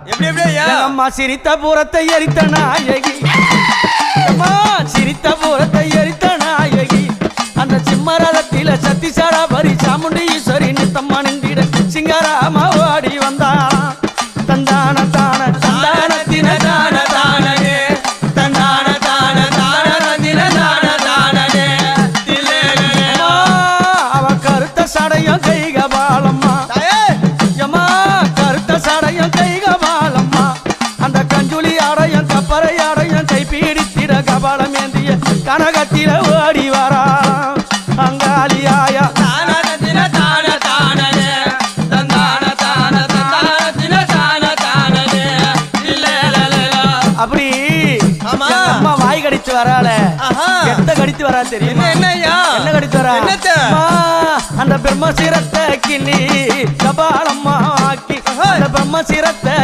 எப்படி எப்படியா அம்மா சிரித்த பூரத்தை எரித்த நாயகி அம்மா சிரித்த பூரத்தை எரித்த நாயகி அந்த சிம்மரதத்தில சத்திசாரா பரி சாமுண்டி ஈஸ்வரி நித்தம்மா நின்றிட சிங்காராமா ஓடி வந்தா தந்தான தான தந்தான தின தான தானே தந்தான தான தான தின தான தானே அவ கருத்த சடையும் கைகபாலம்மா யம்மா கருத்த சடையும் கைகபாலம்மா அந்த கஞ்சுளி ஆடையும் கப்பரை ஆடையும் கை பீடித்திட கபாலம் ஏந்திய கனகத்தில ஓடி வரா அங்காளியாயா அப்படி அம்மா வாய் கடிச்சு வரால எத்த கடித்து வரா தெரியும் என்ன கடித்து வரா அந்த பிரம்ம சிரத்தை கிள்ளி கபாலம்மா ஆக்கி அந்த பிரம்ம சிரத்தை